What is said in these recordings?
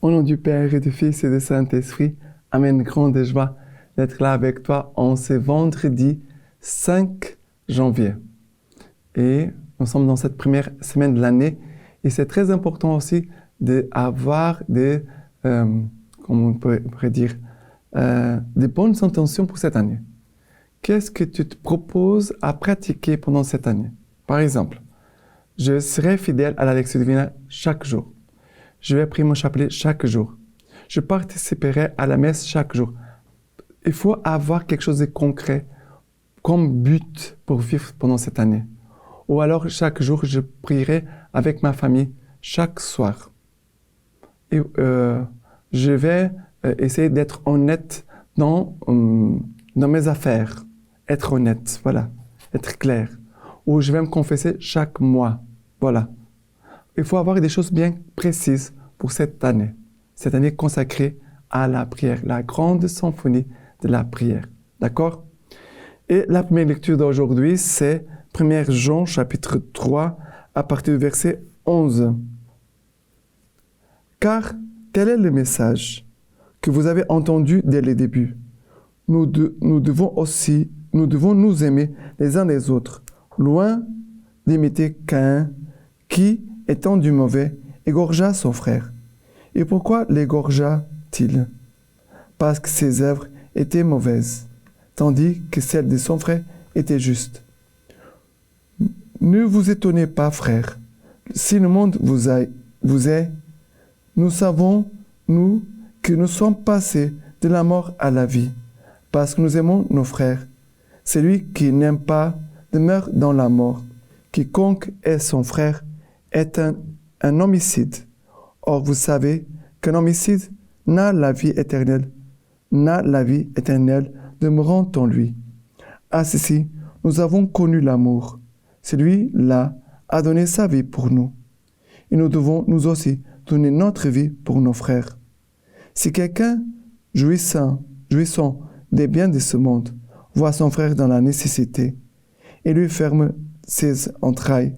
Au nom du Père et du Fils et du Saint-Esprit, Amen. Grande joie d'être là avec toi en ce vendredi 5 janvier. Et nous sommes dans cette première semaine de l'année et c'est très important aussi d'avoir des, comment on pourrait dire, des bonnes intentions pour cette année. Qu'est-ce que tu te proposes à pratiquer pendant cette année? Par exemple, je serai fidèle à la lecture divine chaque jour. Je vais prier mon chapelet chaque jour. Je participerai à la messe chaque jour. Il faut avoir quelque chose de concret comme but pour vivre pendant cette année. Ou alors, chaque jour, je prierai avec ma famille chaque soir. Et je vais essayer d'être honnête dans mes affaires. Être honnête, voilà. Être clair. Ou je vais me confesser chaque mois. Voilà. Il faut avoir des choses bien précises pour cette année consacrée à la prière, la grande symphonie de la prière. D'accord? Et la première lecture d'aujourd'hui, c'est 1 Jean, chapitre 3, à partir du verset 11. Car tel est le message que vous avez entendu dès le début. Nous devons nous aimer les uns les autres, loin d'imiter Caïn, qui, étant du mauvais, égorgea son frère. Et pourquoi l'égorgea-t-il? Parce que ses œuvres étaient mauvaises, tandis que celles de son frère étaient justes. Ne vous étonnez pas, frères, si le monde vous est, nous savons, nous, que nous sommes passés de la mort à la vie, parce que nous aimons nos frères. Celui qui n'aime pas demeure dans la mort. Quiconque est son frère est un homicide. Or, vous savez qu'un homicide n'a la vie éternelle demeurant en lui. À ceci, nous avons connu l'amour. Celui-là a donné sa vie pour nous. Et nous devons nous aussi donner notre vie pour nos frères. Si quelqu'un, jouissant des biens de ce monde, voit son frère dans la nécessité et lui ferme ses entrailles,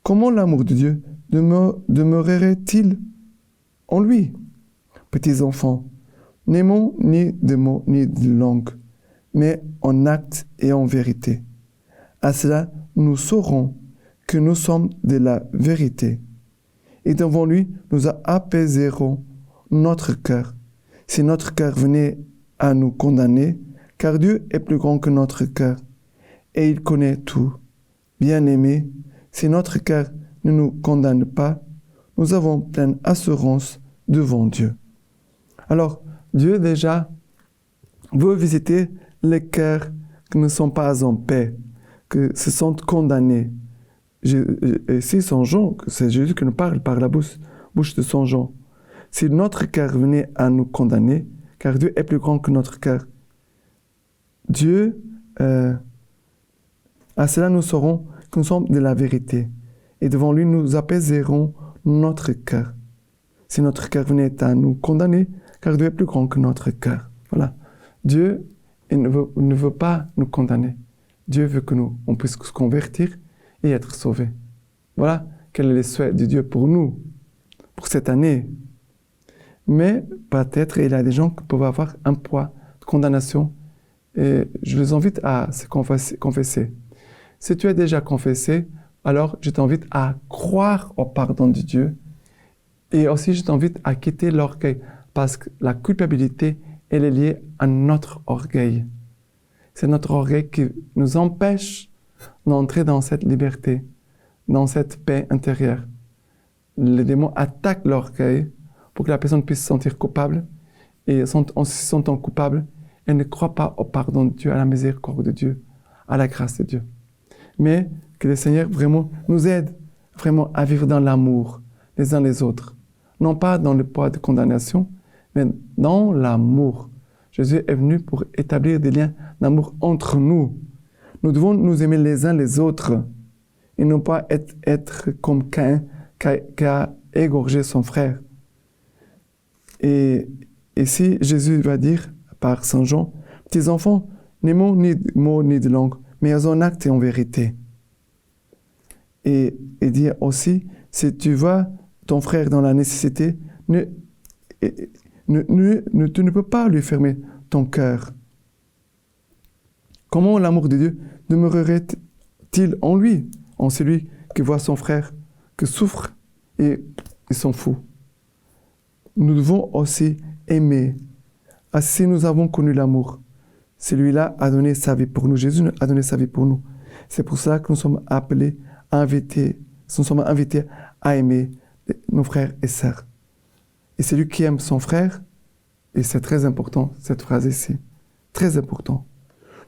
comment l'amour de Dieu demeurerait-il en lui? Petits enfants, n'aimons ni de mots ni de langue, mais en acte et en vérité. À cela, nous saurons que nous sommes de la vérité. Et devant lui, nous apaiserons notre cœur. Si notre cœur venait à nous condamner, car Dieu est plus grand que notre cœur, et il connaît tout. Bien-aimés, si notre cœur ne nous condamne pas, nous avons pleine assurance devant Dieu. Alors, Dieu déjà veut visiter les cœurs qui ne sont pas en paix, qui se sentent condamnés. Ici, Saint Jean, c'est Jésus qui nous parle par la bouche de Saint Jean. Si notre cœur venait à nous condamner, car Dieu est plus grand que notre cœur, Dieu, à cela nous saurons que nous sommes de la vérité. Et devant lui, nous apaiserons notre cœur. Si notre cœur venait à nous condamner, car Dieu est plus grand que notre cœur. Voilà. Dieu il ne veut pas nous condamner. Dieu veut que on puisse se convertir et être sauvés. Voilà quel est le souhait de Dieu pour nous, pour cette année. Mais peut-être il y a des gens qui peuvent avoir un poids de condamnation et je les invite à se confesser. Si tu es déjà confessé, alors je t'invite à croire au pardon de Dieu et aussi je t'invite à quitter l'orgueil parce que la culpabilité, elle est liée à notre orgueil. C'est notre orgueil qui nous empêche d'entrer dans cette liberté, dans cette paix intérieure. Les démons attaquent l'orgueil pour que la personne puisse se sentir coupable et en se sentant coupable, elle ne croit pas au pardon de Dieu, à la miséricorde de Dieu, à la grâce de Dieu. Mais que le Seigneur vraiment nous aide vraiment à vivre dans l'amour les uns les autres. Non pas dans le poids de condamnation, mais dans l'amour. Jésus est venu pour établir des liens d'amour entre nous. Nous devons nous aimer les uns les autres et non pas être comme Caïn qui a égorgé son frère. Et ici, Jésus va dire par Saint Jean, « Petits enfants, n'aimons ni de mots ni de langue, mais en acte et en vérité. » Et dire aussi, si tu vois ton frère dans la nécessité, ne tu ne peux pas lui fermer ton cœur. Comment l'amour de Dieu demeurerait-il en lui, en celui qui voit son frère, qui souffre et il s'en fout? Nous devons aussi aimer. Si nous avons connu l'amour, celui-là a donné sa vie pour nous. Jésus a donné sa vie pour nous. C'est pour ça que nous sommes appelés, nous sommes invités à aimer nos frères et sœurs. Et celui qui aime son frère, et c'est très important, cette phrase ici, très important.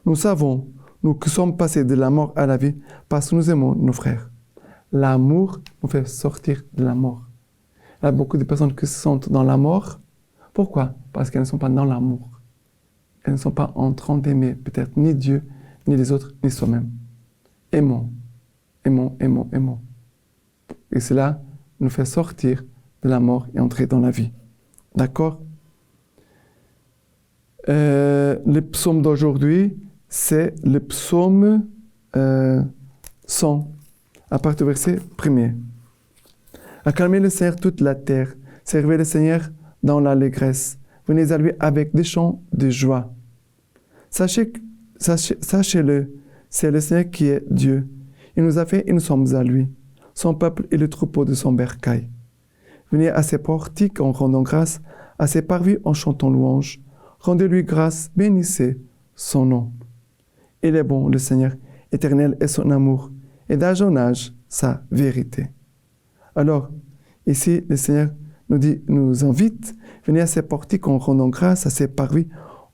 Nous savons, nous qui sommes passés de la mort à la vie, parce que nous aimons nos frères. L'amour nous fait sortir de la mort. Il y a beaucoup de personnes qui se sentent dans la mort. Pourquoi? Parce qu'elles ne sont pas dans l'amour. Elles ne sont pas en train d'aimer peut-être ni Dieu, ni les autres, ni soi-même. Aimons, aimons, aimons, aimons. Et cela nous fait sortir de la mort et entrer dans la vie. D'accord? Le psaume d'aujourd'hui, c'est le psaume 100, à partir du verset 1er. Acclamez le Seigneur toute la terre, servez le Seigneur dans l'allégresse, venez à lui avec des chants de joie. Sachez-le, c'est le Seigneur qui est Dieu. Il nous a fait et nous sommes à lui, son peuple et le troupeau de son bercail. Venez à ses portiques en rendant grâce, à ses parvis en chantant louange. Rendez-lui grâce, bénissez son nom. Il est bon, le Seigneur, éternel est son amour, et d'âge en âge, sa vérité. Alors, ici, le Seigneur nous invite, venez à ses portiques en rendant grâce, à ses parvis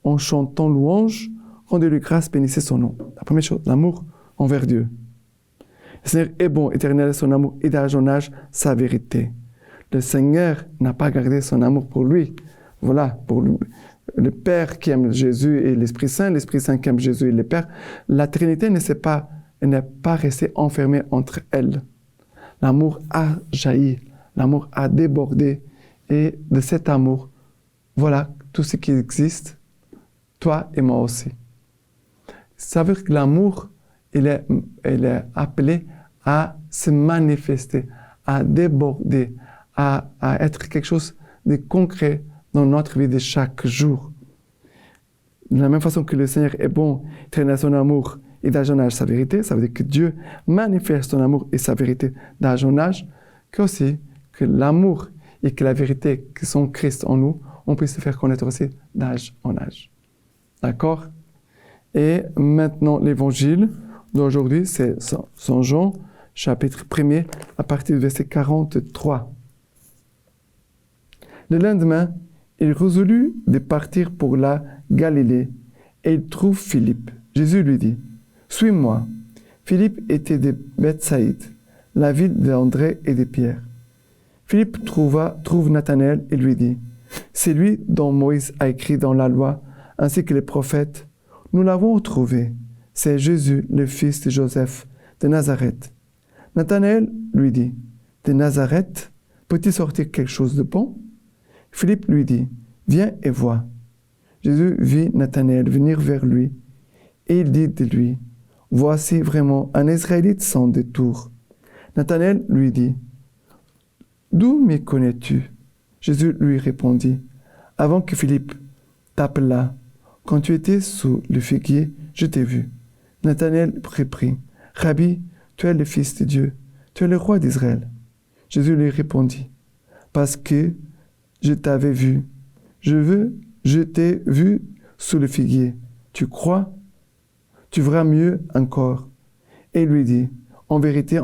en chantant louange. Rendez-lui grâce, bénissez son nom. La première chose, l'amour envers Dieu. Le Seigneur est bon, éternel est son amour, et d'âge en âge, sa vérité. Le Seigneur n'a pas gardé son amour pour lui. Voilà, pour lui. Le Père qui aime Jésus et l'Esprit Saint qui aime Jésus et le Père. La Trinité n'est pas restée enfermée entre elles. L'amour a jailli, l'amour a débordé. Et de cet amour, voilà tout ce qui existe, toi et moi aussi. Ça veut dire que l'amour, il est appelé à se manifester, à déborder, à être quelque chose de concret dans notre vie de chaque jour. De la même façon que le Seigneur est bon, éternel son amour et d'âge en âge sa vérité, ça veut dire que Dieu manifeste son amour et sa vérité d'âge en âge, qu'aussi que l'amour et que la vérité qui sont Christ en nous, on puisse se faire connaître aussi d'âge en âge. D'accord? Et maintenant, l'évangile d'aujourd'hui, c'est Saint Jean, chapitre 1er, à partir du verset 43. Le lendemain, il résolut de partir pour la Galilée et il trouve Philippe. Jésus lui dit, « Suis-moi ». Philippe était de Bethsaïde, la ville d'André et de Pierre. Philippe trouve Nathanaël et lui dit, « C'est lui dont Moïse a écrit dans la loi, ainsi que les prophètes. Nous l'avons trouvé. C'est Jésus, le fils de Joseph, de Nazareth. » Nathanaël lui dit, « De Nazareth, peut-il sortir quelque chose de bon ?» Philippe lui dit, « Viens et vois. » Jésus vit Nathanaël venir vers lui, et il dit de lui, « Voici vraiment un Israélite sans détour. » Nathanaël lui dit, « D'où me connais-tu » Jésus lui répondit, « Avant que Philippe t'appelât, quand tu étais sous le figuier, je t'ai vu. » Nathanaël reprit, « Rabbi, tu es le Fils de Dieu, tu es le roi d'Israël. » Jésus lui répondit, « Parce que je t'avais vu, je t'ai vu sous le figuier. Tu crois? Tu verras mieux encore. » Et il lui dit, « En vérité,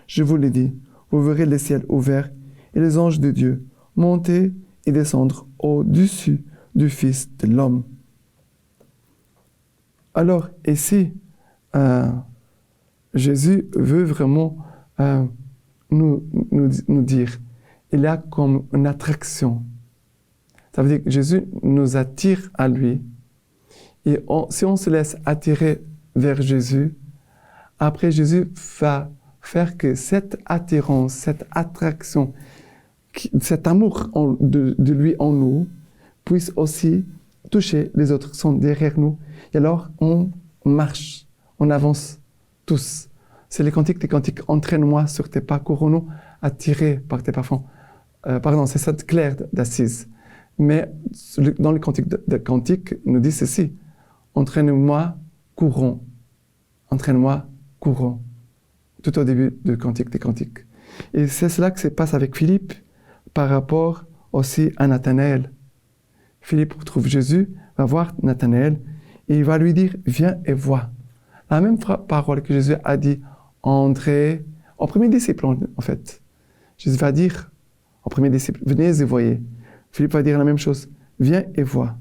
je vous le dis, vous verrez le ciel ouvert et les anges de Dieu monter et descendre au-dessus du Fils de l'homme. » Alors, ici, Jésus veut vraiment nous dire, il y a comme une attraction. Ça veut dire que Jésus nous attire à lui. Et si on se laisse attirer vers Jésus, après Jésus va faire que cette attirance, cette attraction, cet amour de lui en nous, puisse aussi toucher les autres qui sont derrière nous. Et alors, on marche, on avance tous. C'est les cantiques, entraîne-moi sur tes pas, courons-nous attirés par tes parfums. c'est Sainte Claire d'Assise. Mais dans le cantique de Cantique, nous dit ceci: entraîne-moi, courons. Entraîne-moi, courons. Tout au début du Cantique des Cantiques. Et c'est cela que se passe avec Philippe par rapport aussi à Nathanaël. Philippe retrouve Jésus, va voir Nathanaël et il va lui dire: viens et vois. La même parole que Jésus a dit à André, au premier disciple en fait. Jésus va dire au premier disciple: venez et voyez. Philippe va dire la même chose: viens et vois.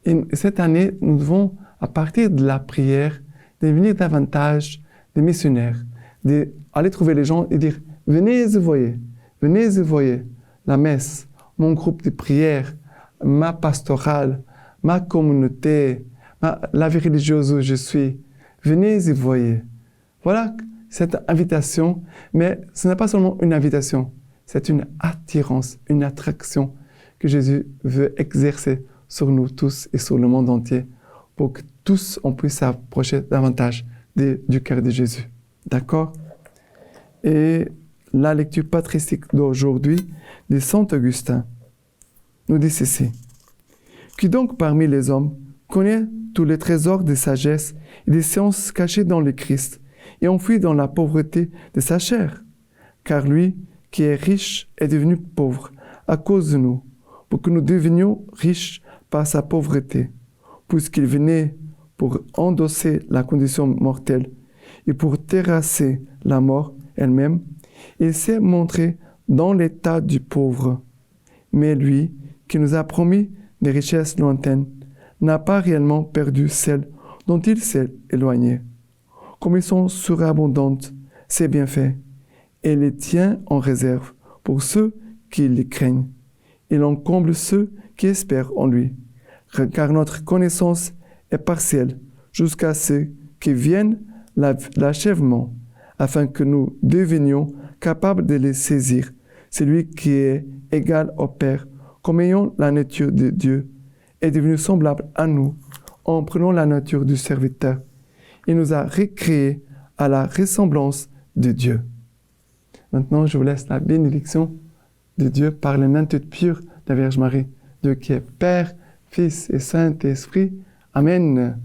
Et cette année, nous devons, à partir de la prière, devenir davantage des missionnaires, d'aller trouver les gens et dire: venez et voyez, venez et voyez la messe, mon groupe de prière, ma pastorale, ma communauté, la vie religieuse où je suis. Venez et voyez. Voilà cette invitation, mais ce n'est pas seulement une invitation, c'est une attirance, une attraction que Jésus veut exercer sur nous tous et sur le monde entier pour que tous on puisse s'approcher davantage du cœur de Jésus. D'accord? Et la lecture patristique d'aujourd'hui de Saint Augustin nous dit ceci: qui donc parmi les hommes connaît tous les trésors de sagesse et des sciences cachées dans le Christ et enfouis dans la pauvreté de sa chair? Car lui, qui est riche, est devenu pauvre à cause de nous, pour que nous devenions riches par sa pauvreté, puisqu'il venait pour endosser la condition mortelle et pour terrasser la mort elle-même. Il s'est montré dans l'état du pauvre. Mais lui, qui nous a promis des richesses lointaines, n'a pas réellement perdu celles dont il s'est éloigné. Comme ils sont surabondantes, ses bienfaits, et les tient en réserve pour ceux qui les craignent. Il en comble ceux qui espèrent en lui, car notre connaissance est partielle jusqu'à ce que vienne l'achèvement, afin que nous devenions capables de les saisir. Celui qui est égal au Père, comme ayant la nature de Dieu, est devenu semblable à nous en prenant la nature du serviteur. Il nous a recréés à la ressemblance de Dieu. Maintenant, je vous laisse la bénédiction de Dieu par les mains toutes pures de la Vierge Marie, Dieu qui est Père, Fils et Saint-Esprit. Amen.